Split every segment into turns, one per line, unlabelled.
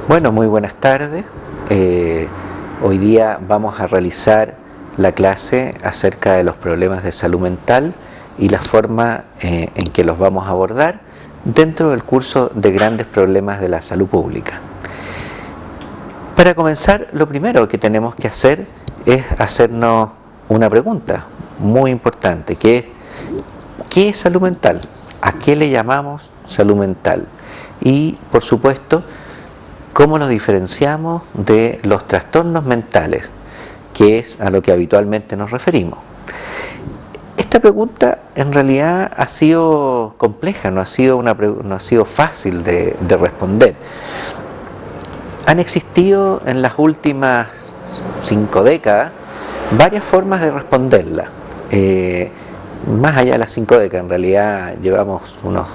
Bueno, muy buenas tardes. Hoy día vamos a realizar la clase acerca de los problemas de salud mental y la forma en que los vamos a abordar dentro del curso de grandes problemas de la salud pública. Para comenzar, lo primero que tenemos que hacer es hacernos una pregunta muy importante, que es ¿qué es salud mental? ¿A qué le llamamos salud mental? Y, por supuesto, ¿cómo nos diferenciamos de los trastornos mentales, que es a lo que habitualmente nos referimos? Esta pregunta en realidad ha sido compleja, no ha sido fácil de responder. Han existido en las últimas 5 décadas varias formas de responderla. Más allá de las 5 décadas, en realidad llevamos unos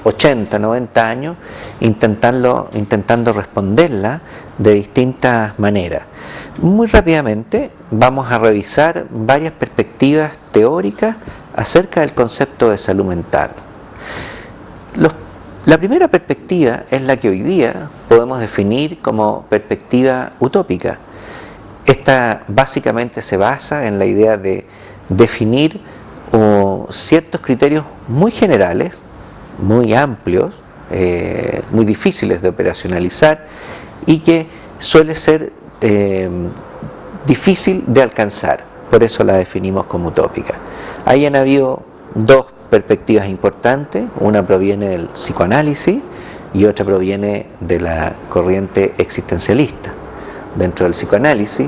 80, 90 años intentando responderla de distintas maneras. Muy rápidamente vamos a revisar varias perspectivas teóricas acerca del concepto de salud mental. La primera perspectiva es la que hoy día podemos definir como perspectiva utópica. Esta básicamente se basa en la idea de definir ciertos criterios muy generales, muy amplios, muy difíciles de operacionalizar y que suele ser difícil de alcanzar, por eso la definimos como utópica. Ahí han habido dos perspectivas importantes, una proviene del psicoanálisis y otra proviene de la corriente existencialista. Dentro del psicoanálisis,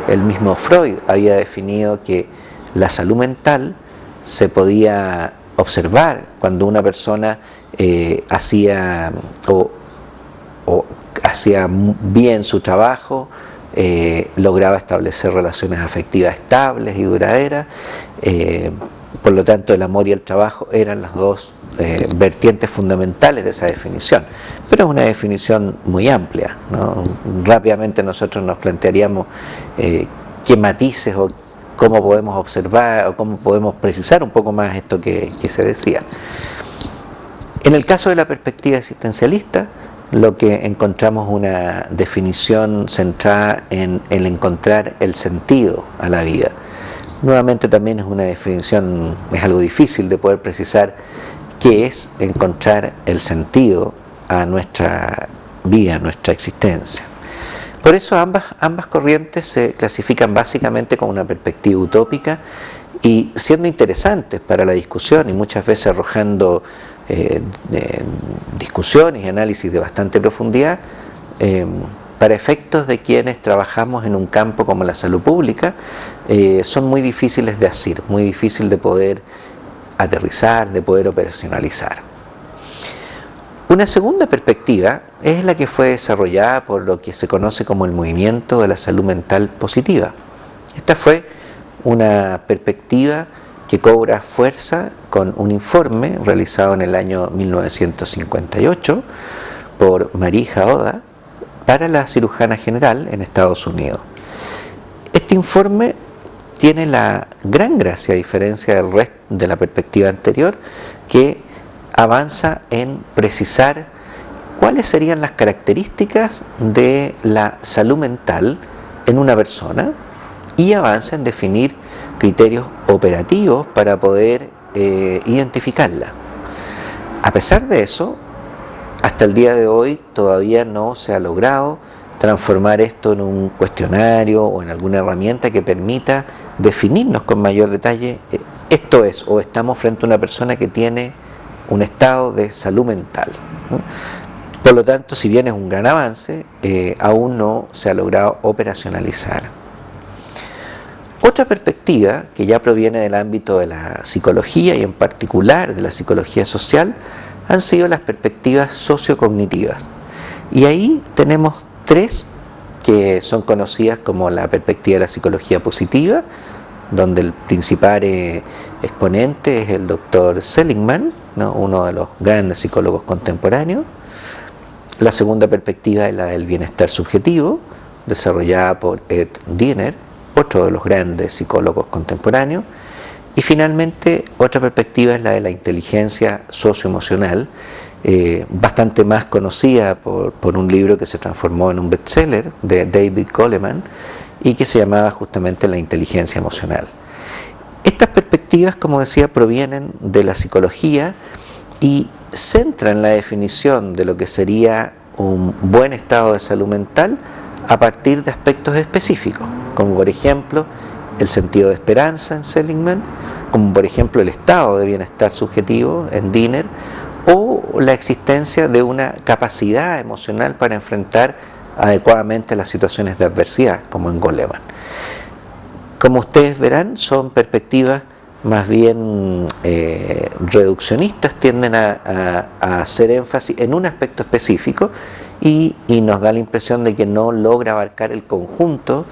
el mismo Freud había definido que la salud mental se podía observar cuando una persona hacía bien su trabajo, lograba establecer relaciones afectivas estables y duraderas, por lo tanto el amor y el trabajo eran las dos vertientes fundamentales de esa definición, pero es una definición muy amplia, ¿no? Rápidamente nosotros nos plantearíamos qué matices o cómo podemos observar o cómo podemos precisar un poco más esto que se decía. En el caso de la perspectiva existencialista, lo que encontramos una definición centrada en el encontrar el sentido a la vida. Nuevamente también es una definición, es algo difícil de poder precisar qué es encontrar el sentido a nuestra vida, a nuestra existencia. Por eso ambas corrientes se clasifican básicamente como una perspectiva utópica y siendo interesantes para la discusión y muchas veces arrojando discusiones y análisis de bastante profundidad, para efectos de quienes trabajamos en un campo como la salud pública, son muy difíciles de asir, muy difícil de poder aterrizar, de poder operacionalizar. Una segunda perspectiva es la que fue desarrollada por lo que se conoce como el movimiento de la salud mental positiva. Esta fue una perspectiva que cobra fuerza con un informe realizado en el año 1958 por Marie Jahoda para la cirujana general en Estados Unidos. Este informe tiene la gran gracia, a diferencia del resto de la perspectiva anterior, que avanza en precisar cuáles serían las características de la salud mental en una persona y avanza en definir criterios operativos para poder identificarla. A pesar de eso, hasta el día de hoy todavía no se ha logrado transformar esto en un cuestionario o en alguna herramienta que permita definirnos con mayor detalle esto es, o estamos frente a una persona que tiene un estado de salud mental, ¿no? Por lo tanto, si bien es un gran avance, aún no se ha logrado operacionalizar. Otra perspectiva, que ya proviene del ámbito de la psicología y en particular de la psicología social, han sido las perspectivas sociocognitivas. Y ahí tenemos 3 que son conocidas como la perspectiva de la psicología positiva, donde el principal exponente es el doctor Seligman, ¿no? Uno de los grandes psicólogos contemporáneos. La segunda perspectiva es la del bienestar subjetivo, desarrollada por Ed Diener, otro de los grandes psicólogos contemporáneos. Y finalmente, otra perspectiva es la de la inteligencia socioemocional, bastante más conocida por un libro que se transformó en un bestseller de David Coleman y que se llamaba justamente La inteligencia emocional. Estas perspectivas, como decía, provienen de la psicología y centran la definición de lo que sería un buen estado de salud mental a partir de aspectos específicos, como por ejemplo el sentido de esperanza en Seligman, como por ejemplo el estado de bienestar subjetivo en Diener, o la existencia de una capacidad emocional para enfrentar adecuadamente las situaciones de adversidad, como en Goleman. Como ustedes verán, son perspectivas más bien reduccionistas, tienden a hacer énfasis en un aspecto específico y nos da la impresión de que no logra abarcar el conjunto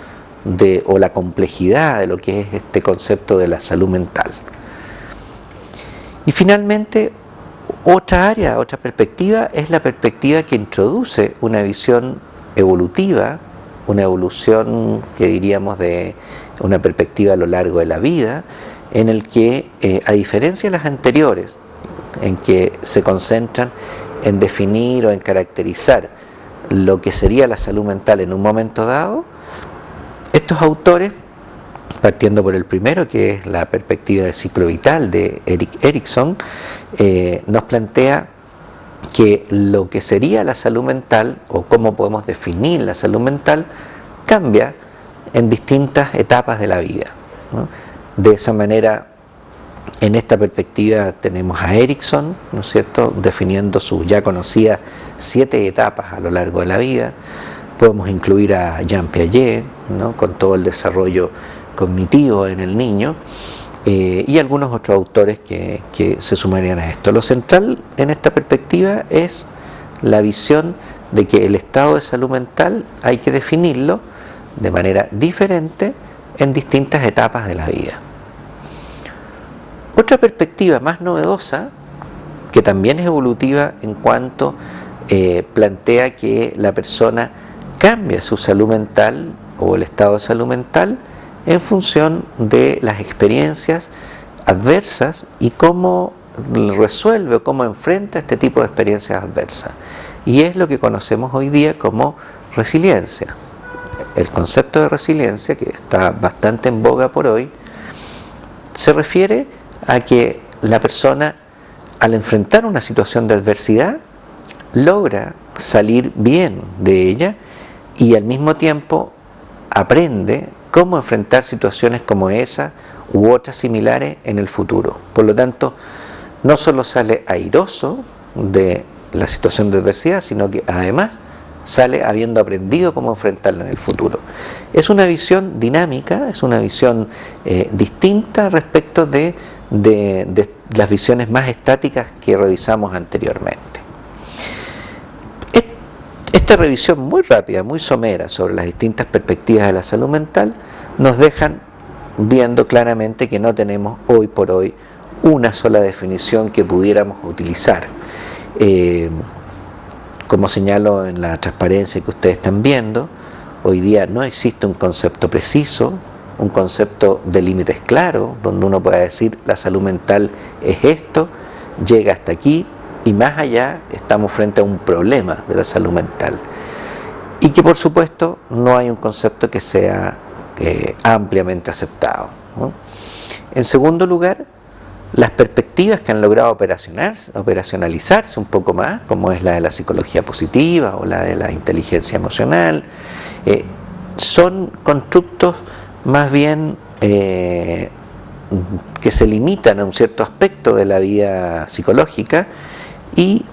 o la complejidad de lo que es este concepto de la salud mental. Y finalmente, otra área, otra perspectiva es la perspectiva que introduce una visión evolutiva, una evolución que diríamos de una perspectiva a lo largo de la vida, en el que, a diferencia de las anteriores, en que se concentran en definir o en caracterizar lo que sería la salud mental en un momento dado, estos autores, partiendo por el primero, que es la perspectiva del ciclo vital de Erik Erikson, nos plantea que lo que sería la salud mental, o cómo podemos definir la salud mental, cambia en distintas etapas de la vida, ¿no? De esa manera, en esta perspectiva tenemos a Erikson, ¿no es cierto?, definiendo sus ya conocidas 7 etapas a lo largo de la vida. Podemos incluir a Jean Piaget, ¿no?, con todo el desarrollo cognitivo en el niño, y algunos otros autores que se sumarían a esto. Lo central en esta perspectiva es la visión de que el estado de salud mental hay que definirlo de manera diferente en distintas etapas de la vida. Otra perspectiva más novedosa, que también es evolutiva en cuanto plantea que la persona cambia su salud mental o el estado de salud mental en función de las experiencias adversas y cómo resuelve o cómo enfrenta este tipo de experiencias adversas. Y es lo que conocemos hoy día como resiliencia. El concepto de resiliencia, que está bastante en boga por hoy, se refiere a que la persona, al enfrentar una situación de adversidad, logra salir bien de ella y al mismo tiempo aprende cómo enfrentar situaciones como esa u otras similares en el futuro. Por lo tanto, no solo sale airoso de la situación de adversidad, sino que además sale habiendo aprendido cómo enfrentarla en el futuro. Es una visión dinámica, es una visión distinta respecto de las visiones más estáticas que revisamos anteriormente. Esta revisión muy rápida, muy somera sobre las distintas perspectivas de la salud mental nos dejan viendo claramente que no tenemos hoy por hoy una sola definición que pudiéramos utilizar. Como señalo en la transparencia que ustedes están viendo, hoy día no existe un concepto preciso, un concepto de límites claros, donde uno pueda decir la salud mental es esto, llega hasta aquí y más allá estamos frente a un problema de la salud mental. Y que por supuesto no hay un concepto que sea ampliamente aceptado, ¿no? En segundo lugar, las perspectivas que han logrado operacionalizarse un poco más, como es la de la psicología positiva o la de la inteligencia emocional, son constructos más bien que se limitan a un cierto aspecto de la vida psicológica y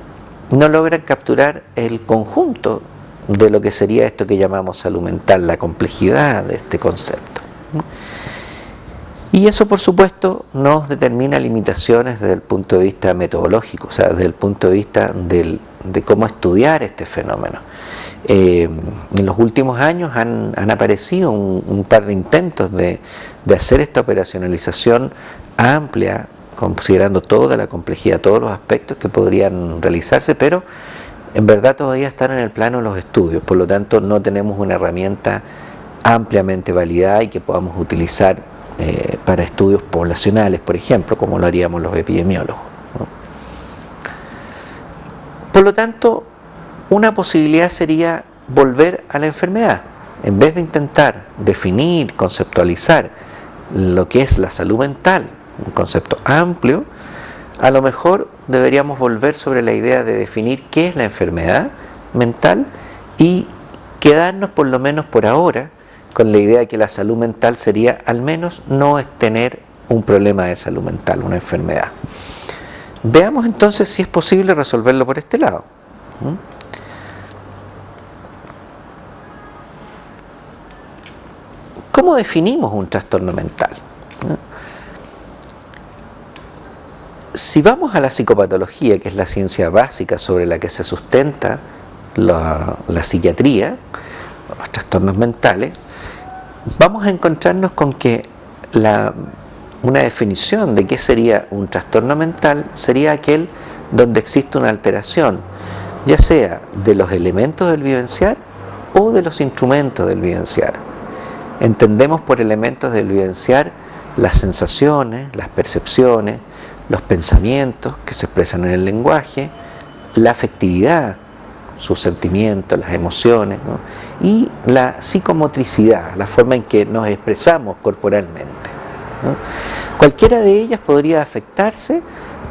no logran capturar el conjunto de lo que sería esto que llamamos salud mental, la complejidad de este concepto. Y eso, por supuesto, nos determina limitaciones desde el punto de vista metodológico, o sea, desde el punto de vista de cómo estudiar este fenómeno. En los últimos años han aparecido un par de intentos de hacer esta operacionalización amplia, considerando toda la complejidad, todos los aspectos que podrían realizarse, pero en verdad todavía están en el plano de los estudios, por lo tanto no tenemos una herramienta ampliamente validada y que podamos utilizar para estudios poblacionales, por ejemplo, como lo haríamos los epidemiólogos, ¿no? Por lo tanto, una posibilidad sería volver a la enfermedad. En vez de intentar definir, conceptualizar lo que es la salud mental, un concepto amplio, a lo mejor deberíamos volver sobre la idea de definir qué es la enfermedad mental y quedarnos por lo menos por ahora con la idea de que la salud mental sería al menos no es tener un problema de salud mental, una enfermedad. Veamos entonces si es posible resolverlo por este lado. ¿Cómo definimos un trastorno mental? Si vamos a la psicopatología, que es la ciencia básica sobre la que se sustenta la psiquiatría, los trastornos mentales, vamos a encontrarnos con que una definición de qué sería un trastorno mental sería aquel donde existe una alteración, ya sea de los elementos del vivenciar o de los instrumentos del vivenciar. Entendemos por elementos del vivenciar las sensaciones, las percepciones, los pensamientos que se expresan en el lenguaje, la afectividad, sus sentimientos, las emociones, ¿no? Y la psicomotricidad, la forma en que nos expresamos corporalmente, ¿no? Cualquiera de ellas podría afectarse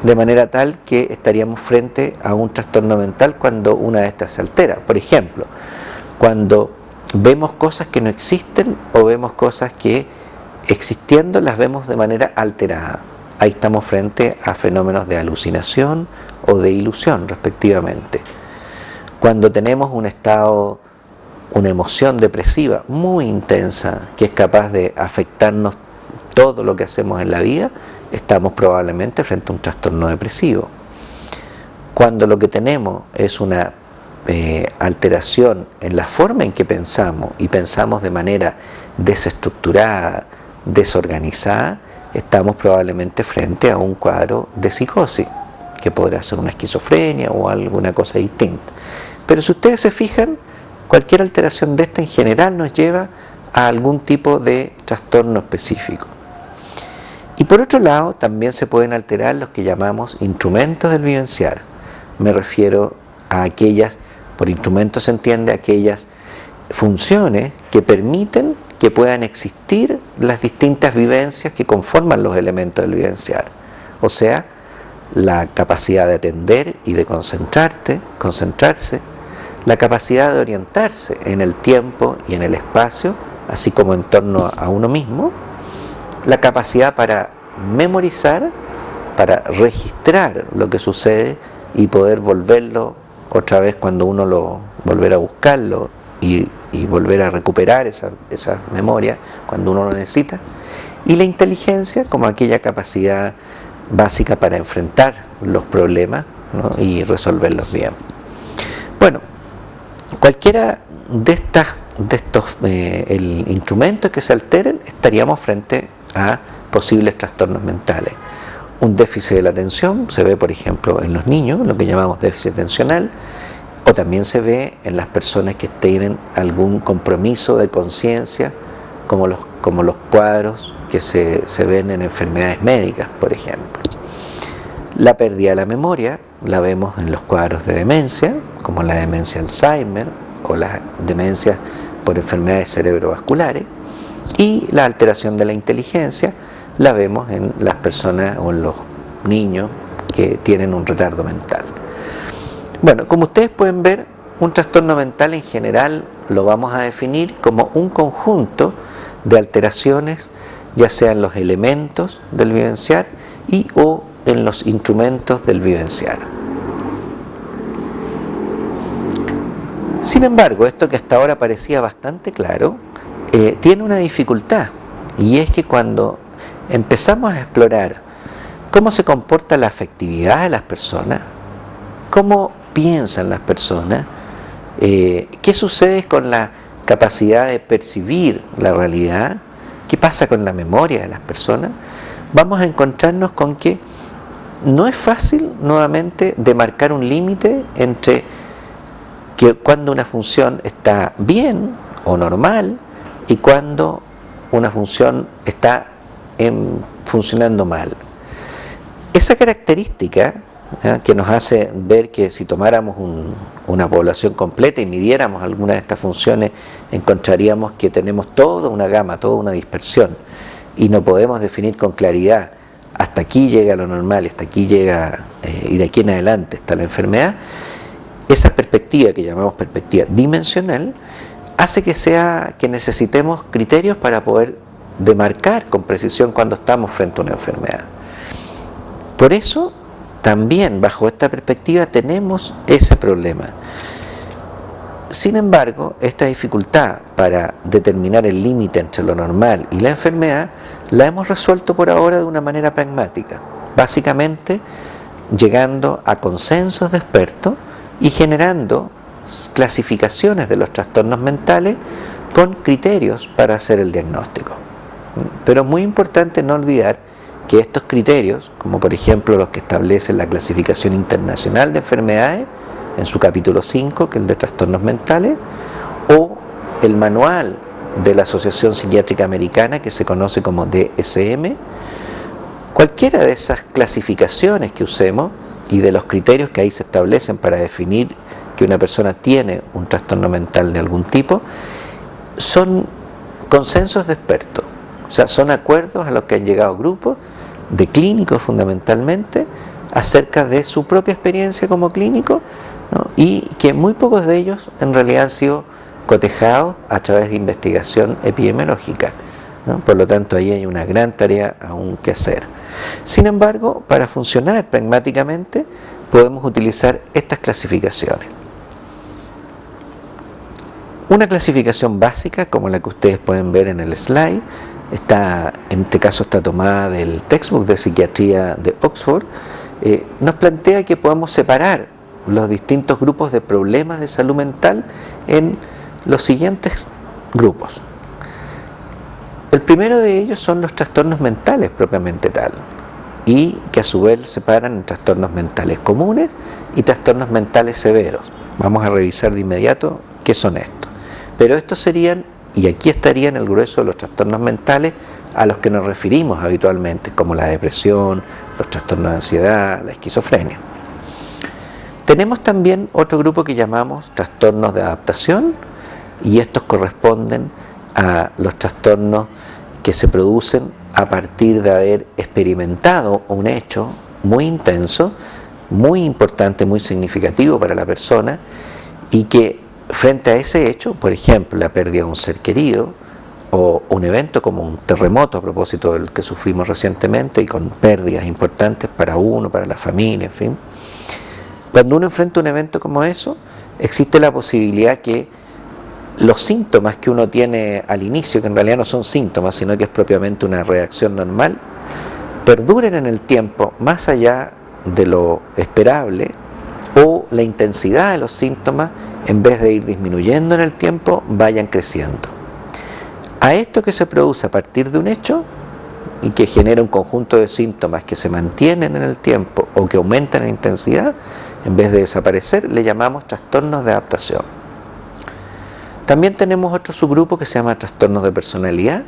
de manera tal que estaríamos frente a un trastorno mental cuando una de estas se altera. Por ejemplo, cuando vemos cosas que no existen o vemos cosas que existiendo las vemos de manera alterada. Ahí estamos frente a fenómenos de alucinación o de ilusión respectivamente. Cuando tenemos un estado, una emoción depresiva muy intensa que es capaz de afectarnos todo lo que hacemos en la vida, estamos probablemente frente a un trastorno depresivo. Cuando lo que tenemos es una alteración en la forma en que pensamos y pensamos de manera desestructurada, desorganizada, estamos probablemente frente a un cuadro de psicosis, que podrá ser una esquizofrenia o alguna cosa distinta. Pero si ustedes se fijan, cualquier alteración de esta en general nos lleva a algún tipo de trastorno específico. Y por otro lado, también se pueden alterar los que llamamos instrumentos del vivenciar. Me refiero a aquellas, por instrumentos se entiende aquellas funciones que permiten que puedan existir las distintas vivencias que conforman los elementos del vivenciar. O sea, la capacidad de atender y de concentrarse, la capacidad de orientarse en el tiempo y en el espacio, así como en torno a uno mismo, la capacidad para memorizar, para registrar lo que sucede y poder volverlo otra vez cuando uno volver a buscarlo y volver a recuperar esa memoria cuando uno lo necesita, y la inteligencia como aquella capacidad básica para enfrentar los problemas, ¿no? Y resolverlos bien. Bueno, cualquiera de estos instrumentos que se alteren, estaríamos frente a posibles trastornos mentales. Un déficit de la atención se ve, por ejemplo, en los niños, lo que llamamos déficit atencional, o también se ve en las personas que tienen algún compromiso de conciencia, como los cuadros que se ven en enfermedades médicas, por ejemplo. La pérdida de la memoria la vemos en los cuadros de demencia, como la demencia Alzheimer o las demencias por enfermedades cerebrovasculares, y la alteración de la inteligencia la vemos en las personas o en los niños que tienen un retardo mental. Bueno, como ustedes pueden ver, un trastorno mental en general lo vamos a definir como un conjunto de alteraciones, ya sea en los elementos del vivenciar y o en los instrumentos del vivenciar. Sin embargo, esto que hasta ahora parecía bastante claro, tiene una dificultad, y es que cuando empezamos a explorar cómo se comporta la afectividad de las personas, cómo piensan las personas, qué sucede con la capacidad de percibir la realidad, qué pasa con la memoria de las personas, vamos a encontrarnos con que no es fácil nuevamente demarcar un límite entre que cuando una función está bien o normal y cuando una función está funcionando mal. Esa característica ¿ya?, que nos hace ver que si tomáramos una población completa y midiéramos alguna de estas funciones, encontraríamos que tenemos toda una gama, toda una dispersión, y no podemos definir con claridad hasta aquí llega lo normal, hasta aquí llega y de aquí en adelante está la enfermedad. Esa perspectiva que llamamos perspectiva dimensional hace que necesitemos criterios para poder demarcar con precisión cuando estamos frente a una enfermedad. Por eso también bajo esta perspectiva tenemos ese problema. Sin embargo, esta dificultad para determinar el límite entre lo normal y la enfermedad la hemos resuelto por ahora de una manera pragmática, básicamente llegando a consensos de expertos y generando clasificaciones de los trastornos mentales con criterios para hacer el diagnóstico. Pero es muy importante no olvidar que estos criterios, como por ejemplo los que establece la Clasificación Internacional de Enfermedades, en su capítulo 5, que es el de trastornos mentales, o el manual de la Asociación Psiquiátrica Americana, que se conoce como DSM, cualquiera de esas clasificaciones que usemos y de los criterios que ahí se establecen para definir que una persona tiene un trastorno mental de algún tipo, son consensos de expertos, o sea, son acuerdos a los que han llegado grupos de clínicos fundamentalmente acerca de su propia experiencia como clínico, ¿no?, y que muy pocos de ellos en realidad han sido cotejados a través de investigación epidemiológica, ¿no? Por lo tanto, ahí hay una gran tarea aún que hacer. Sin embargo, para funcionar pragmáticamente podemos utilizar estas clasificaciones. Una clasificación básica, como la que ustedes pueden ver en el slide, en este caso está tomada del textbook de psiquiatría de Oxford, nos plantea que podemos separar los distintos grupos de problemas de salud mental en los siguientes grupos. El primero de ellos son los trastornos mentales propiamente tal, y que a su vez separan en trastornos mentales comunes y trastornos mentales severos. Vamos a revisar de inmediato qué son estos. Pero estos serían, y aquí estarían el grueso de los trastornos mentales a los que nos referimos habitualmente, como la depresión, los trastornos de ansiedad, la esquizofrenia. Tenemos también otro grupo que llamamos trastornos de adaptación, y estos corresponden a los trastornos que se producen a partir de haber experimentado un hecho muy intenso, muy importante, muy significativo para la persona, y que frente a ese hecho, por ejemplo, la pérdida de un ser querido, o un evento como un terremoto a propósito del que sufrimos recientemente y con pérdidas importantes para uno, para la familia, en fin. Cuando uno enfrenta un evento como eso, existe la posibilidad que los síntomas que uno tiene al inicio, que en realidad no son síntomas, sino que es propiamente una reacción normal, perduren en el tiempo más allá de lo esperable, o la intensidad de los síntomas, en vez de ir disminuyendo en el tiempo, vayan creciendo. A esto que se produce a partir de un hecho y que genera un conjunto de síntomas que se mantienen en el tiempo o que aumentan en intensidad, en vez de desaparecer, le llamamos trastornos de adaptación. También tenemos otro subgrupo que se llama trastornos de personalidad,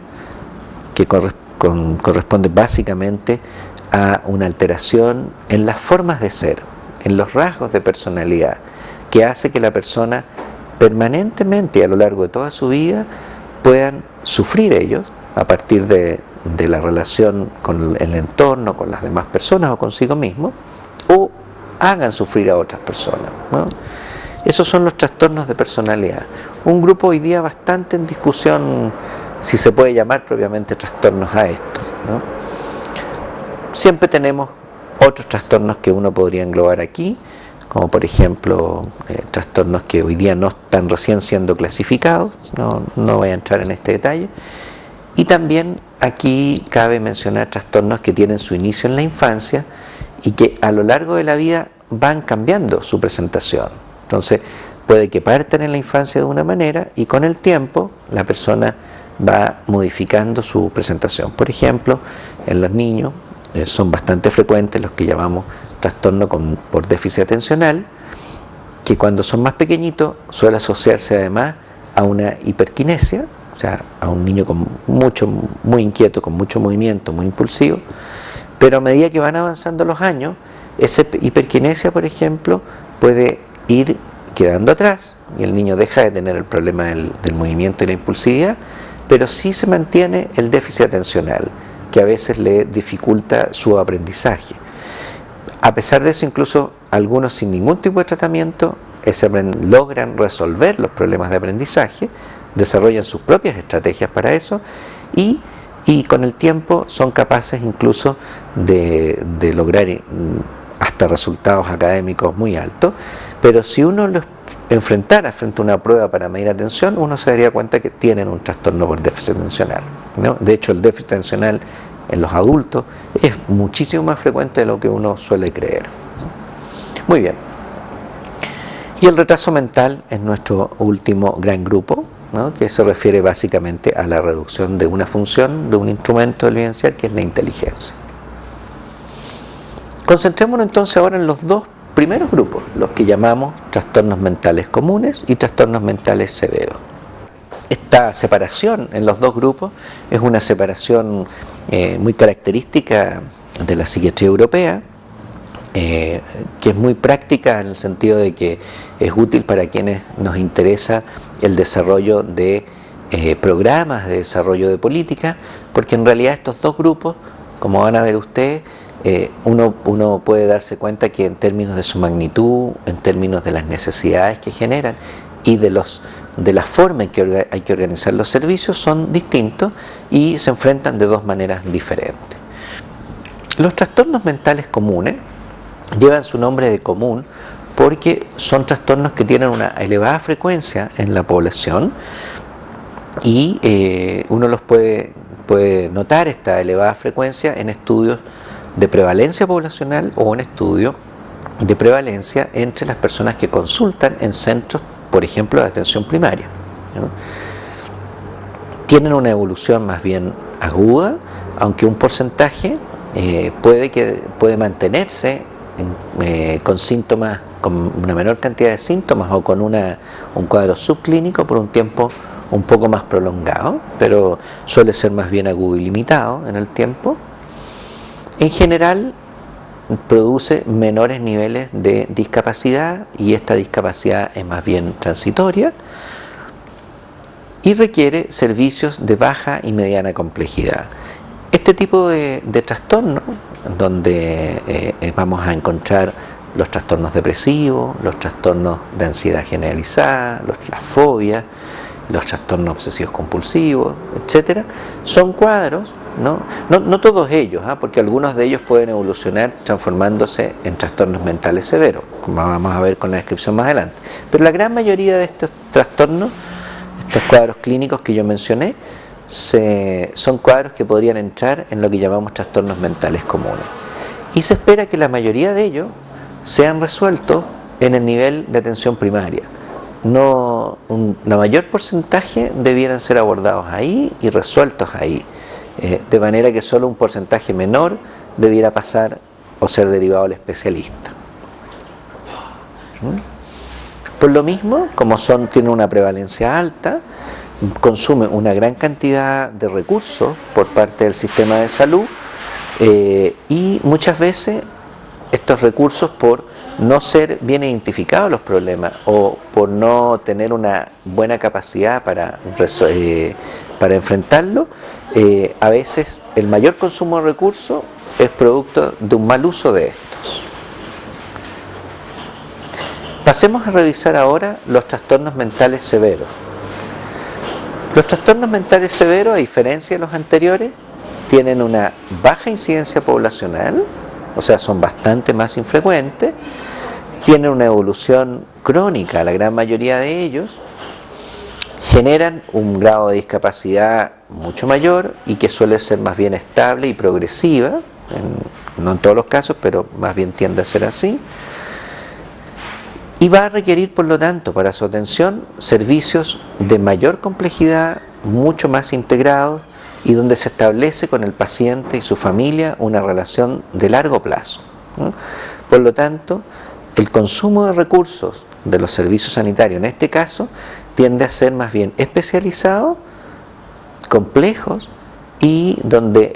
que corresponde básicamente a una alteración en las formas de ser, en los rasgos de personalidad, que hace que la persona permanentemente y a lo largo de toda su vida puedan sufrir ellos a partir de la relación con el entorno, con las demás personas o consigo mismo, o hagan sufrir a otras personas, ¿no? Esos son los trastornos de personalidad. Un grupo hoy día bastante en discusión, si se puede llamar propiamente trastornos a estos, ¿no? Siempre tenemos otros trastornos que uno podría englobar aquí, como por ejemplo trastornos que hoy día no están recién siendo clasificados, no voy a entrar en este detalle. Y también aquí cabe mencionar trastornos que tienen su inicio en la infancia y que a lo largo de la vida van cambiando su presentación. Entonces puede que partan en la infancia de una manera y con el tiempo la persona va modificando su presentación. Por ejemplo, en los niños son bastante frecuentes los que llamamos trastorno por déficit atencional, que cuando son más pequeñitos suele asociarse además a una hiperquinesia, o sea, a un niño muy inquieto, con mucho movimiento, muy impulsivo, pero a medida que van avanzando los años, esa hiperquinesia, por ejemplo, puede ir quedando atrás y el niño deja de tener el problema del movimiento y la impulsividad, pero sí se mantiene el déficit atencional, que a veces le dificulta su aprendizaje. A pesar de eso, incluso algunos sin ningún tipo de tratamiento logran resolver los problemas de aprendizaje, desarrollan sus propias estrategias para eso y con el tiempo son capaces incluso de lograr hasta resultados académicos muy altos, pero si uno los enfrentara frente a una prueba para medir atención, uno se daría cuenta que tienen un trastorno por déficit atencional, ¿no? De hecho, el déficit atencional en los adultos es muchísimo más frecuente de lo que uno suele creer. Muy bien. Y el retraso mental es nuestro último gran grupo, ¿no? Que se refiere básicamente a la reducción de una función, de un instrumento del vivencial, que es la inteligencia. Concentrémonos entonces ahora en los dos primeros grupos, los que llamamos trastornos mentales comunes y trastornos mentales severos. Esta separación en los dos grupos es una separación muy característica de la psiquiatría europea, que es muy práctica en el sentido de que es útil para quienes nos interesa el desarrollo de programas de desarrollo de política, porque en realidad estos dos grupos, como van a ver ustedes, uno puede darse cuenta que en términos de su magnitud, en términos de las necesidades que generan y de la forma en que hay que organizar los servicios, son distintos y se enfrentan de dos maneras diferentes. Los trastornos mentales comunes llevan su nombre de común porque son trastornos que tienen una elevada frecuencia en la población y uno los puede notar esta elevada frecuencia en estudios de prevalencia poblacional o en estudios de prevalencia entre las personas que consultan en centros, por ejemplo, de atención primaria, ¿no? Tienen una evolución más bien aguda, aunque un porcentaje puede mantenerse con síntomas, con una menor cantidad de síntomas o con un cuadro subclínico por un tiempo un poco más prolongado, pero suele ser más bien agudo y limitado en el tiempo. En general produce menores niveles de discapacidad y esta discapacidad es más bien transitoria y requiere servicios de baja y mediana complejidad. Este tipo de trastorno, donde vamos a encontrar los trastornos depresivos, los trastornos de ansiedad generalizada, las fobias, los trastornos obsesivos compulsivos, etcétera, son cuadros, no todos ellos, porque algunos de ellos pueden evolucionar transformándose en trastornos mentales severos, como vamos a ver con la descripción más adelante, pero la gran mayoría de estos trastornos, estos cuadros clínicos que yo mencioné, son cuadros que podrían entrar en lo que llamamos trastornos mentales comunes y se espera que la mayoría de ellos sean resueltos en el nivel de atención primaria. La mayor porcentaje debieran ser abordados ahí y resueltos ahí, de manera que solo un porcentaje menor debiera pasar o ser derivado al especialista. Por lo mismo, como tienen una prevalencia alta, consumen una gran cantidad de recursos por parte del sistema de salud y muchas veces estos recursos, por no ser bien identificados los problemas o por no tener una buena capacidad para enfrentarlo, a veces el mayor consumo de recursos es producto de un mal uso de estos. Pasemos a revisar ahora los trastornos mentales severos. Los trastornos mentales severos, a diferencia de los anteriores, tienen una baja incidencia poblacional, o sea, son bastante más infrecuentes, tienen una evolución crónica, la gran mayoría de ellos, generan un grado de discapacidad mucho mayor y que suele ser más bien estable y progresiva, no en todos los casos, pero más bien tiende a ser así, y va a requerir, por lo tanto, para su atención, servicios de mayor complejidad, mucho más integrados, y donde se establece con el paciente y su familia una relación de largo plazo, ¿no? Por lo tanto, el consumo de recursos de los servicios sanitarios, en este caso, tiende a ser más bien especializado, complejos, y donde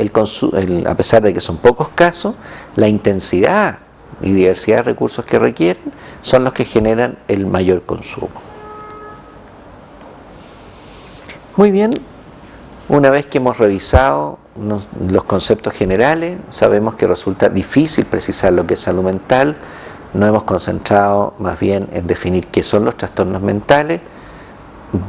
a pesar de que son pocos casos, la intensidad y diversidad de recursos que requieren son los que generan el mayor consumo. Muy bien, una vez que hemos revisado los conceptos generales, sabemos que resulta difícil precisar lo que es salud mental. Nos hemos concentrado más bien en definir qué son los trastornos mentales.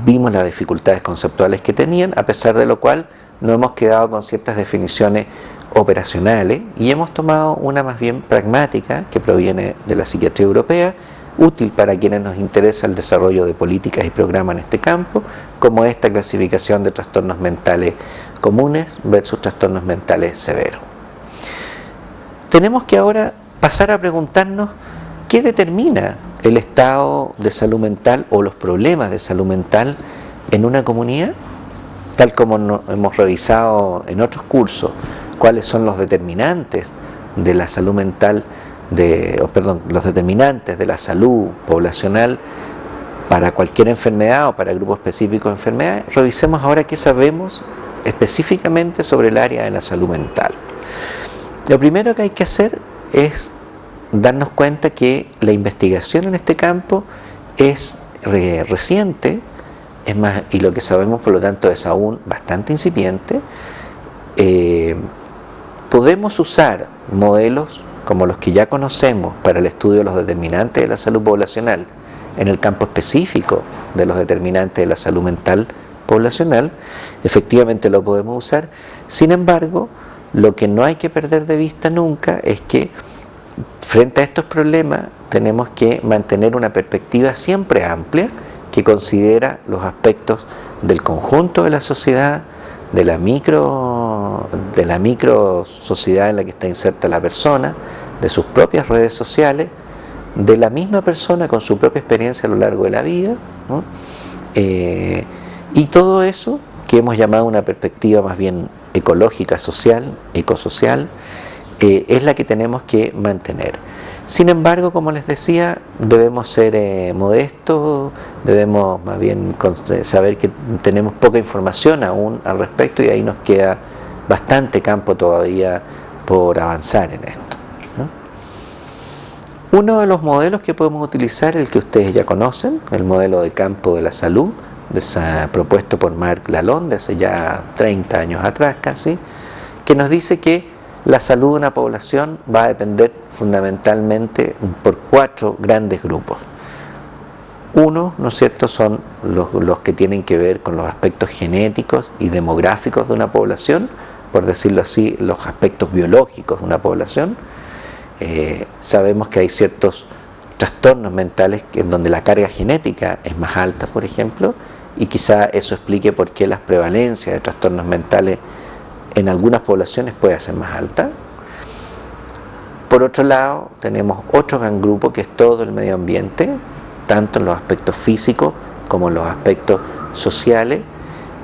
Vimos las dificultades conceptuales que tenían, a pesar de lo cual nos hemos quedado con ciertas definiciones operacionales y hemos tomado una más bien pragmática que proviene de la psiquiatría europea, útil para quienes nos interesa el desarrollo de políticas y programas en este campo, como esta clasificación de trastornos mentales comunes versus trastornos mentales severos. Tenemos que ahora pasar a preguntarnos qué determina el estado de salud mental o los problemas de salud mental en una comunidad, tal como hemos revisado en otros cursos, cuáles son los determinantes de la salud mental, los determinantes de la salud poblacional para cualquier enfermedad o para grupos específicos de enfermedades. Revisemos ahora qué sabemos específicamente sobre el área de la salud mental. Lo primero que hay que hacer es darnos cuenta que la investigación en este campo es reciente, es más, y lo que sabemos por lo tanto es aún bastante incipiente. Podemos usar modelos como los que ya conocemos para el estudio de los determinantes de la salud poblacional en el campo específico de los determinantes de la salud mental poblacional. Efectivamente lo podemos usar. Sin embargo, lo que no hay que perder de vista nunca es que frente a estos problemas tenemos que mantener una perspectiva siempre amplia que considera los aspectos del conjunto de la sociedad, de la micro sociedad en la que está inserta la persona, de sus propias redes sociales, de la misma persona con su propia experiencia a lo largo de la vida, ¿no? Y todo eso que hemos llamado una perspectiva más bien ecológica, social, ecosocial, es la que tenemos que mantener. Sin embargo, como les decía, debemos ser modestos, debemos más bien saber que tenemos poca información aún al respecto y ahí nos queda bastante campo todavía por avanzar en esto, ¿no? Uno de los modelos que podemos utilizar es el que ustedes ya conocen, el modelo de campo de la salud, propuesto por Marc Lalonde hace ya 30 años atrás casi, que nos dice que la salud de una población va a depender fundamentalmente por 4 grandes grupos. Uno, ¿no es cierto?, son los que tienen que ver con los aspectos genéticos y demográficos de una población, por decirlo así, los aspectos biológicos de una población. Sabemos que hay ciertos trastornos mentales en donde la carga genética es más alta, por ejemplo, y quizá eso explique por qué las prevalencias de trastornos mentales en algunas poblaciones puede ser más alta. Por otro lado, tenemos otro gran grupo que es todo el medio ambiente, tanto en los aspectos físicos como en los aspectos sociales.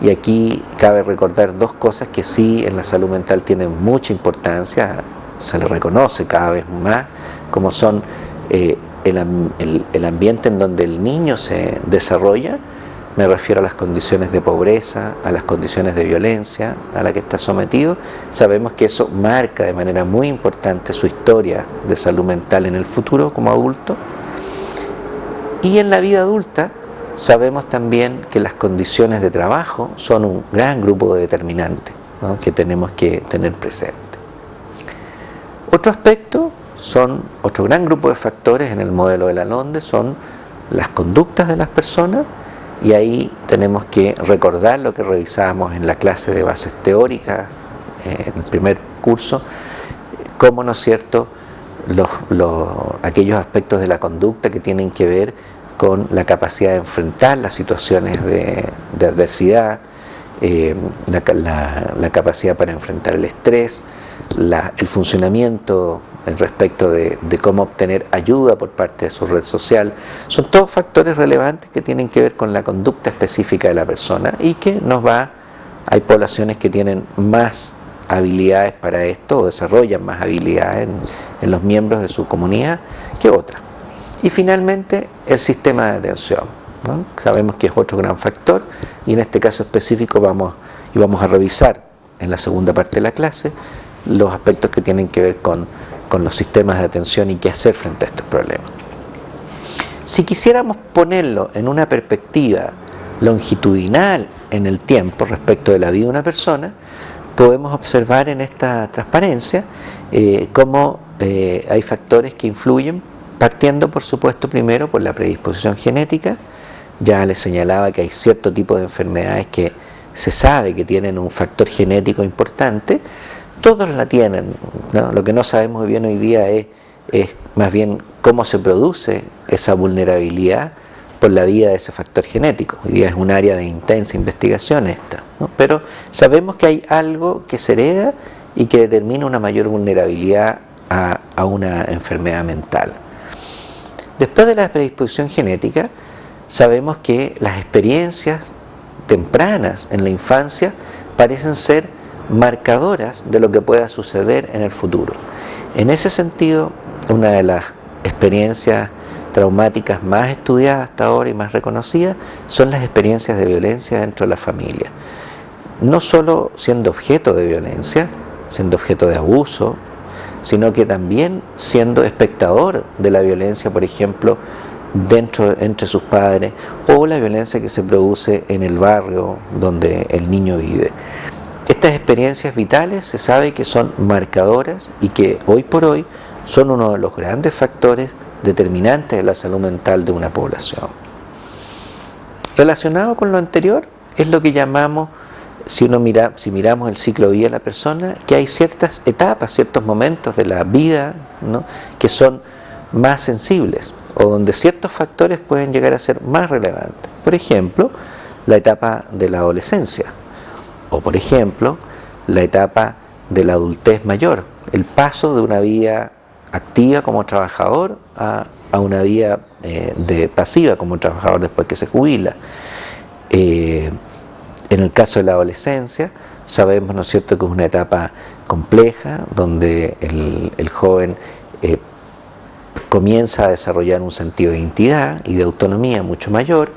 Y aquí cabe recordar 2 cosas que sí en la salud mental tienen mucha importancia, se le reconoce cada vez más, como son el ambiente en donde el niño se desarrolla. Me refiero a las condiciones de pobreza, a las condiciones de violencia a la que está sometido. Sabemos que eso marca de manera muy importante su historia de salud mental en el futuro como adulto. Y en la vida adulta sabemos también que las condiciones de trabajo son un gran grupo de determinantes, ¿no?, que tenemos que tener presente. Otro aspecto otro gran grupo de factores en el modelo de Lalonde son las conductas de las personas. Y ahí tenemos que recordar lo que revisábamos en la clase de bases teóricas, en el primer curso, cómo, ¿no es cierto?, aquellos aspectos de la conducta que tienen que ver con la capacidad de enfrentar las situaciones de adversidad, la capacidad para enfrentar el estrés, el funcionamiento respecto de cómo obtener ayuda por parte de su red social. Son todos factores relevantes que tienen que ver con la conducta específica de la persona y que hay poblaciones que tienen más habilidades para esto o desarrollan más habilidades en los miembros de su comunidad que otras. Y finalmente el sistema de atención, ¿no? Sabemos que es otro gran factor y en este caso específico vamos a revisar en la segunda parte de la clase los aspectos que tienen que ver con con los sistemas de atención y qué hacer frente a estos problemas. Si quisiéramos ponerlo en una perspectiva longitudinal en el tiempo respecto de la vida de una persona, podemos observar en esta transparencia cómo hay factores que influyen, partiendo por supuesto primero por la predisposición genética. Ya les señalaba que hay cierto tipo de enfermedades que se sabe que tienen un factor genético importante. Todos la tienen, ¿no? Lo que no sabemos bien hoy día es más bien cómo se produce esa vulnerabilidad por la vía de ese factor genético. Hoy día es un área de intensa investigación esta, ¿no? Pero sabemos que hay algo que se hereda y que determina una mayor vulnerabilidad a una enfermedad mental. Después de la predisposición genética, sabemos que las experiencias tempranas en la infancia parecen ser marcadoras de lo que pueda suceder en el futuro. En ese sentido, una de las experiencias traumáticas más estudiadas hasta ahora y más reconocidas son las experiencias de violencia dentro de la familia. No solo siendo objeto de violencia, siendo objeto de abuso, sino que también siendo espectador de la violencia, por ejemplo, entre sus padres, o la violencia que se produce en el barrio donde el niño vive. Estas experiencias vitales se sabe que son marcadoras y que hoy por hoy son uno de los grandes factores determinantes de la salud mental de una población. Relacionado con lo anterior es lo que llamamos, si miramos el ciclo de vida de la persona, que hay ciertas etapas, ciertos momentos de la vida, ¿no?, que son más sensibles o donde ciertos factores pueden llegar a ser más relevantes. Por ejemplo, la etapa de la adolescencia, o por ejemplo, la etapa de la adultez mayor, el paso de una vida activa como trabajador a una vida pasiva como trabajador después que se jubila. En el caso de la adolescencia, sabemos, ¿no es cierto?, que es una etapa compleja donde el joven comienza a desarrollar un sentido de identidad y de autonomía mucho mayor,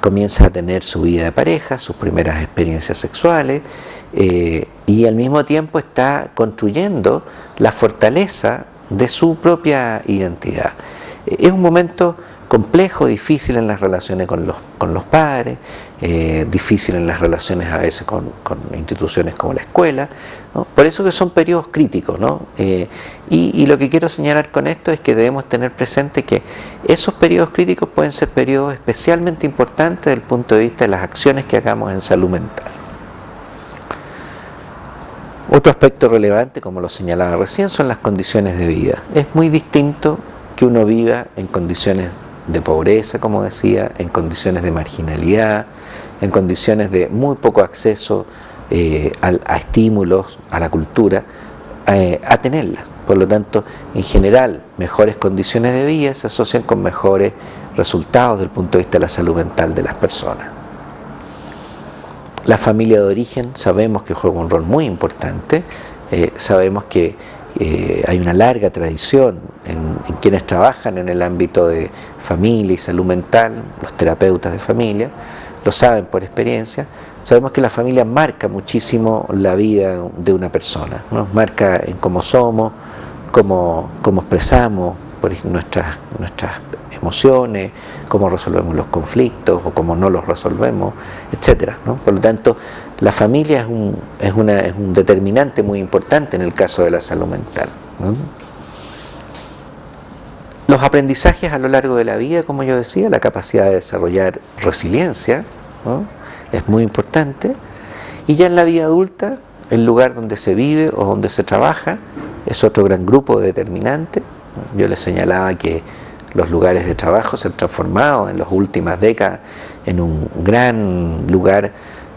comienza a tener su vida de pareja, sus primeras experiencias sexuales, y al mismo tiempo está construyendo la fortaleza de su propia identidad. Es un momento complejo, difícil en las relaciones con los padres, difícil en las relaciones a veces con instituciones como la escuela, ¿no? Por eso que son periodos críticos, ¿no? Y lo que quiero señalar con esto es que debemos tener presente que esos periodos críticos pueden ser periodos especialmente importantes desde el punto de vista de las acciones que hagamos en salud mental. Otro aspecto relevante, como lo señalaba recién, son las condiciones de vida. Es muy distinto que uno viva en condiciones de pobreza, como decía, en condiciones de marginalidad, en condiciones de muy poco acceso a estímulos, a la cultura, a tenerlas. Por lo tanto, en general, mejores condiciones de vida se asocian con mejores resultados desde el punto de vista de la salud mental de las personas. La familia de origen sabemos que juega un rol muy importante, sabemos que hay una larga tradición en quienes trabajan en el ámbito de familia y salud mental, los terapeutas de familia, lo saben por experiencia. Sabemos que la familia marca muchísimo la vida de una persona, ¿no? Marca en cómo somos, cómo expresamos por nuestras emociones, cómo resolvemos los conflictos o cómo no los resolvemos, etcétera, ¿no? Por lo tanto, la familia es un determinante muy importante en el caso de la salud mental, ¿no? Los aprendizajes a lo largo de la vida, como yo decía, la capacidad de desarrollar resiliencia, ¿no?, es muy importante. Y ya en la vida adulta, el lugar donde se vive o donde se trabaja es otro gran grupo de determinantes. Yo les señalaba que los lugares de trabajo se han transformado en las últimas décadas en un gran lugar,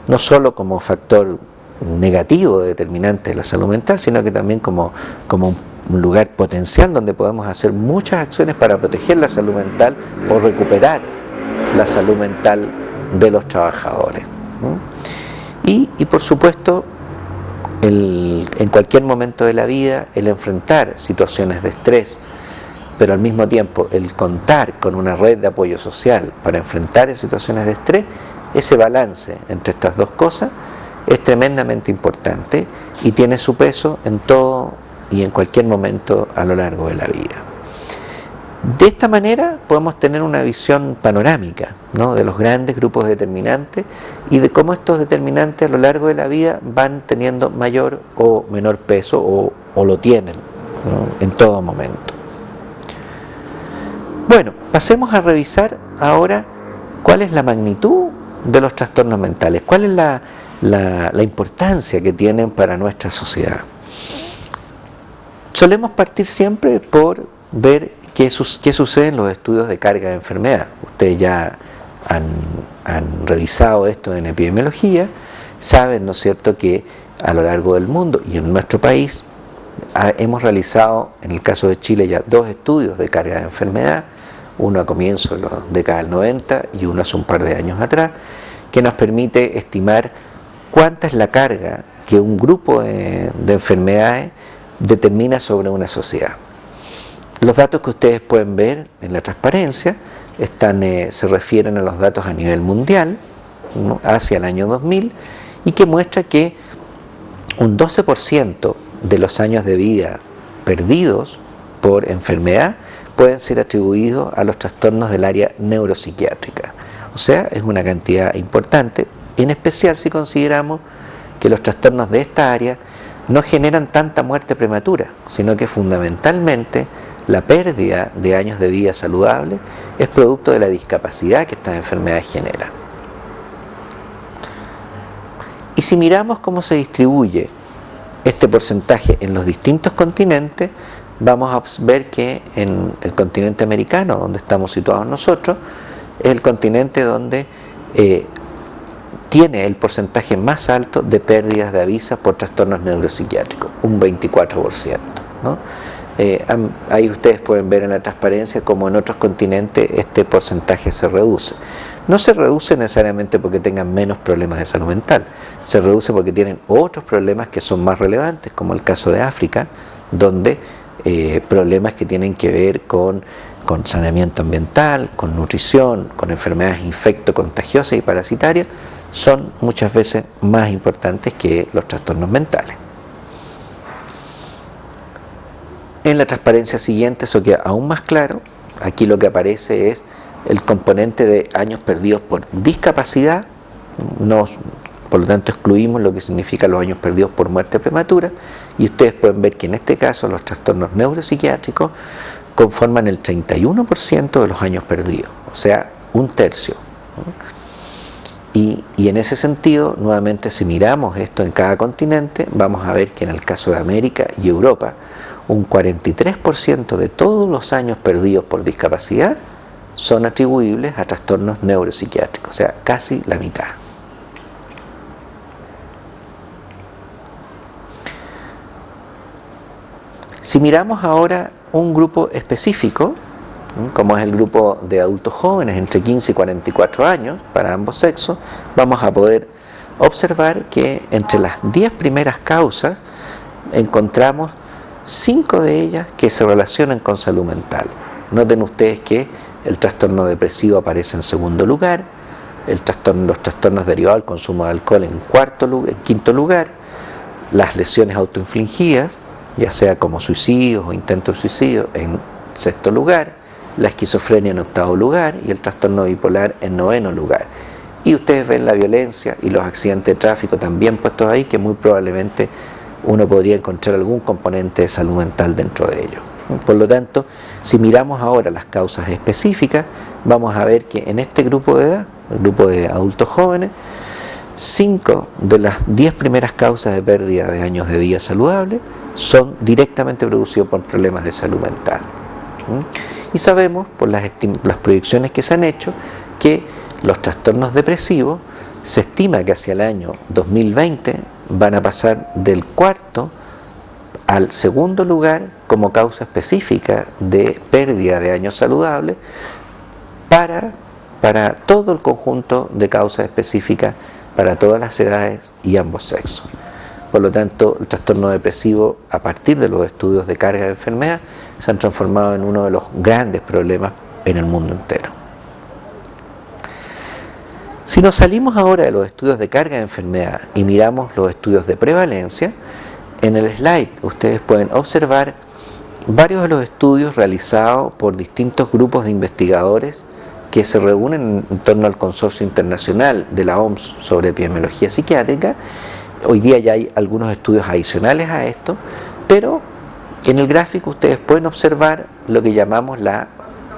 no solo como factor negativo de determinante de la salud mental, sino que también como un lugar potencial donde podemos hacer muchas acciones para proteger la salud mental o recuperar la salud mental de los trabajadores, ¿no? Y por supuesto, en cualquier momento de la vida, el enfrentar situaciones de estrés, pero al mismo tiempo el contar con una red de apoyo social para enfrentar situaciones de estrés, ese balance entre estas dos cosas es tremendamente importante y tiene su peso en todo y en cualquier momento a lo largo de la vida. De esta manera podemos tener una visión panorámica, ¿no?, de los grandes grupos determinantes y de cómo estos determinantes a lo largo de la vida van teniendo mayor o menor peso o lo tienen, ¿no?, en todo momento. Bueno, pasemos a revisar ahora cuál es la magnitud de los trastornos mentales, cuál es la importancia que tienen para nuestra sociedad. Solemos partir siempre por ver qué sucede en los estudios de carga de enfermedad. Ustedes ya han revisado esto en epidemiología, saben, ¿no es cierto?, que a lo largo del mundo y en nuestro país hemos realizado, en el caso de Chile, ya 2 estudios de carga de enfermedad, uno a comienzos de la década del 90 y uno hace un par de años atrás, que nos permite estimar cuánta es la carga que un grupo de enfermedades determina sobre una sociedad. Los datos que ustedes pueden ver en la transparencia se refieren a los datos a nivel mundial, ¿no?, hacia el año 2000, y que muestra que un 12% de los años de vida perdidos por enfermedad pueden ser atribuidos a los trastornos del área neuropsiquiátrica. O sea, es una cantidad importante, en especial si consideramos que los trastornos de esta área no generan tanta muerte prematura, sino que fundamentalmente la pérdida de años de vida saludable es producto de la discapacidad que estas enfermedades generan. Y si miramos cómo se distribuye este porcentaje en los distintos continentes, vamos a ver que en el continente americano, donde estamos situados nosotros, es el continente donde tiene el porcentaje más alto de pérdidas de avisas por trastornos neuropsiquiátricos, un 24%, ¿no? Ahí ustedes pueden ver en la transparencia cómo en otros continentes este porcentaje se reduce. No se reduce necesariamente porque tengan menos problemas de salud mental, se reduce porque tienen otros problemas que son más relevantes, como el caso de África, donde problemas que tienen que ver con saneamiento ambiental, con nutrición, con enfermedades infectocontagiosas y parasitarias, son muchas veces más importantes que los trastornos mentales. En la transparencia siguiente eso queda aún más claro. Aquí lo que aparece es el componente de años perdidos por discapacidad, por lo tanto excluimos lo que significa los años perdidos por muerte prematura, y ustedes pueden ver que en este caso los trastornos neuropsiquiátricos conforman el 31% de los años perdidos, o sea, un tercio, ¿no? Y en ese sentido, nuevamente, si miramos esto en cada continente, vamos a ver que en el caso de América y Europa, un 43% de todos los años perdidos por discapacidad son atribuibles a trastornos neuropsiquiátricos, o sea, casi la mitad. Si miramos ahora un grupo específico, como es el grupo de adultos jóvenes entre 15 y 44 años, para ambos sexos, vamos a poder observar que entre las 10 primeras causas encontramos 5 de ellas que se relacionan con salud mental. Noten ustedes que el trastorno depresivo aparece en segundo lugar, los trastornos derivados del consumo de alcohol en quinto lugar, las lesiones autoinfligidas, ya sea como suicidios o intentos de suicidio, en sexto lugar, la esquizofrenia en octavo lugar y el trastorno bipolar en noveno lugar. Y ustedes ven la violencia y los accidentes de tráfico también puestos ahí, que muy probablemente uno podría encontrar algún componente de salud mental dentro de ello. Por lo tanto, si miramos ahora las causas específicas, vamos a ver que en este grupo de edad, el grupo de adultos jóvenes, 5 de las 10 primeras causas de pérdida de años de vida saludable son directamente producidos por problemas de salud mental. Y sabemos, por las proyecciones que se han hecho, que los trastornos depresivos se estima que hacia el año 2020 van a pasar del cuarto al segundo lugar como causa específica de pérdida de años saludables para todo el conjunto de causas específicas para todas las edades y ambos sexos. Por lo tanto, el trastorno depresivo, a partir de los estudios de carga de enfermedad, se han transformado en uno de los grandes problemas en el mundo entero. Si nos salimos ahora de los estudios de carga de enfermedad y miramos los estudios de prevalencia, En el slide ustedes pueden observar varios de los estudios realizados por distintos grupos de investigadores que se reúnen en torno al Consorcio Internacional de la OMS sobre Epidemiología Psiquiátrica. Hoy día ya hay algunos estudios adicionales a esto, pero en el gráfico ustedes pueden observar lo que llamamos la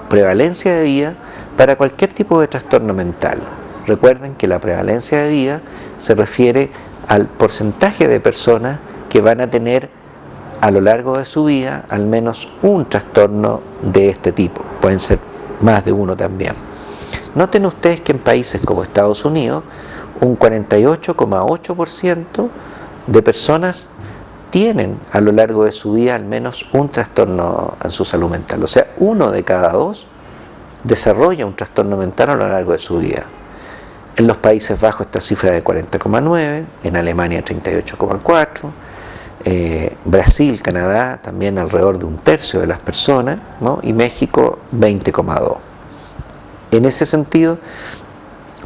prevalencia de vida para cualquier tipo de trastorno mental. Recuerden que la prevalencia de vida se refiere al porcentaje de personas que van a tener a lo largo de su vida al menos un trastorno de este tipo. Pueden ser más de uno también. Noten ustedes que en países como Estados Unidos, un 48,8% de personas tienen a lo largo de su vida al menos un trastorno en su salud mental. O sea, 1 de cada 2 desarrolla un trastorno mental a lo largo de su vida. En los Países Bajos esta cifra es de 40,9%, en Alemania 38,4%, Brasil, Canadá también alrededor de 1/3 de las personas, ¿no? Y México 20,2%. En ese sentido,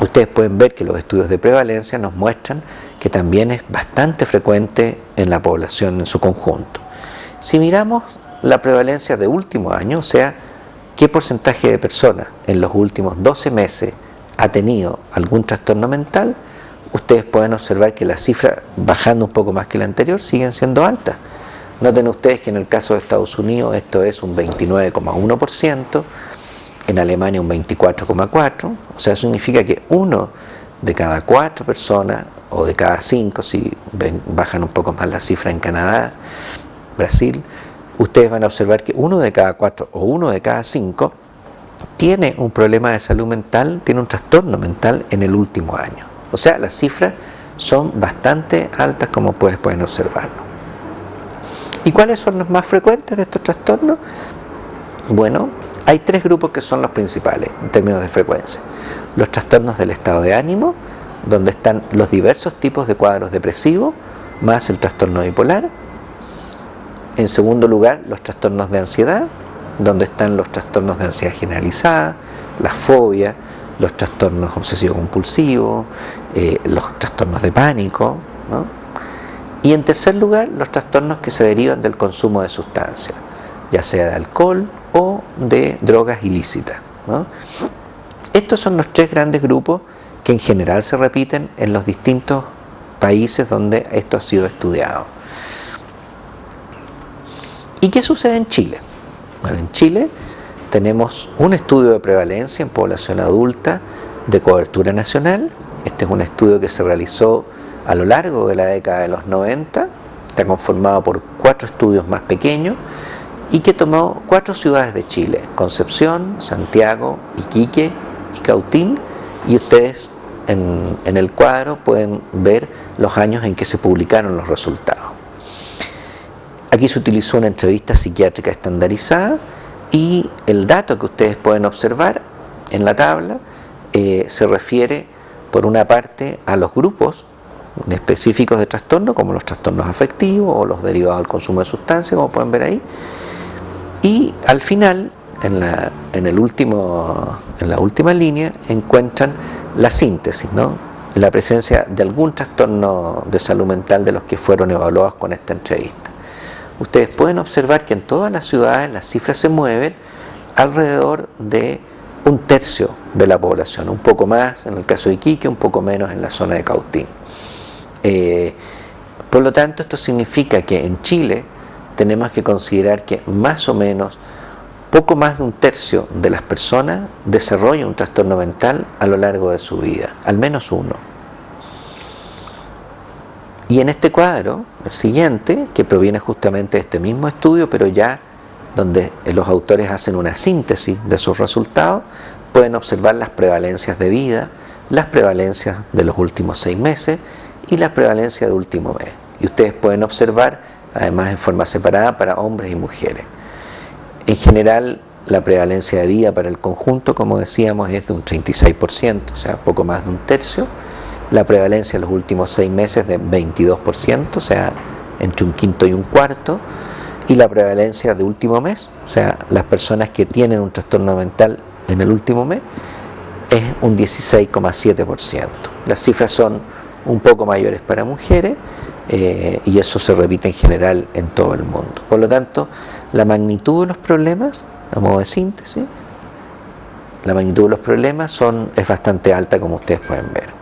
ustedes pueden ver que los estudios de prevalencia nos muestran que también es bastante frecuente en la población en su conjunto. Si miramos la prevalencia de último año, o sea, qué porcentaje de personas en los últimos 12 meses ha tenido algún trastorno mental, ustedes pueden observar que las cifras, bajando un poco más que la anterior, siguen siendo altas. Noten ustedes que en el caso de Estados Unidos esto es un 29,1%, en Alemania un 24,4%, o sea, significa que 1 de cada 4 personas, o de cada 5, si bajan un poco más la cifra en Canadá, Brasil, ustedes van a observar que 1 de cada 4 o 1 de cada 5 tiene un problema de salud mental, tiene un trastorno mental en el último año. O sea, las cifras son bastante altas, como pueden observarlo. ¿Y cuáles son los más frecuentes de estos trastornos? Bueno, hay 3 grupos que son los principales en términos de frecuencia. Los trastornos del estado de ánimo, donde están los diversos tipos de cuadros depresivos, más el trastorno bipolar. En segundo lugar, los trastornos de ansiedad, donde están los trastornos de ansiedad generalizada, la fobia, los trastornos obsesivo-compulsivos, los trastornos de pánico, ¿no? Y en tercer lugar, los trastornos que se derivan del consumo de sustancias, ya sea de alcohol o de drogas ilícitas, ¿no? Estos son los 3 grandes grupos que en general se repiten en los distintos países donde esto ha sido estudiado. ¿Y qué sucede en Chile? Bueno, en Chile tenemos un estudio de prevalencia en población adulta de cobertura nacional. Este es un estudio que se realizó a lo largo de la década de los 90, está conformado por 4 estudios más pequeños y que tomó 4 ciudades de Chile: Concepción, Santiago, Iquique y Cautín, y ustedes en el cuadro pueden ver los años en que se publicaron los resultados. Aquí se utilizó una entrevista psiquiátrica estandarizada y el dato que ustedes pueden observar en la tabla se refiere por una parte a los grupos específicos de trastorno, como los trastornos afectivos o los derivados del consumo de sustancias, como pueden ver ahí, y al final, en la última línea, encuentran la síntesis, ¿no? La presencia de algún trastorno de salud mental de los que fueron evaluados con esta entrevista. Ustedes pueden observar que en todas las ciudades las cifras se mueven alrededor de 1/3 de la población, un poco más en el caso de Iquique, un poco menos en la zona de Cautín. Por lo tanto, esto significa que en Chile tenemos que considerar que más o menos poco más de 1/3 de las personas desarrolla un trastorno mental a lo largo de su vida, al menos uno. Y en este cuadro, el siguiente, que proviene justamente de este mismo estudio, pero ya donde los autores hacen una síntesis de sus resultados, pueden observar las prevalencias de vida, las prevalencias de los últimos 6 meses y la prevalencia de último mes. Y ustedes pueden observar, además en forma separada, para hombres y mujeres. En general, la prevalencia de vida para el conjunto, como decíamos, es de un 36%, o sea, poco más de 1/3. La prevalencia en los últimos 6 meses de 22%, o sea, entre 1/5 y 1/4. Y la prevalencia de último mes, o sea, las personas que tienen un trastorno mental en el último mes, es un 16,7%. Las cifras son un poco mayores para mujeres, y eso se repite en general en todo el mundo. Por lo tanto, la magnitud de los problemas, a modo de síntesis, la magnitud de los problemas es bastante alta, como ustedes pueden ver.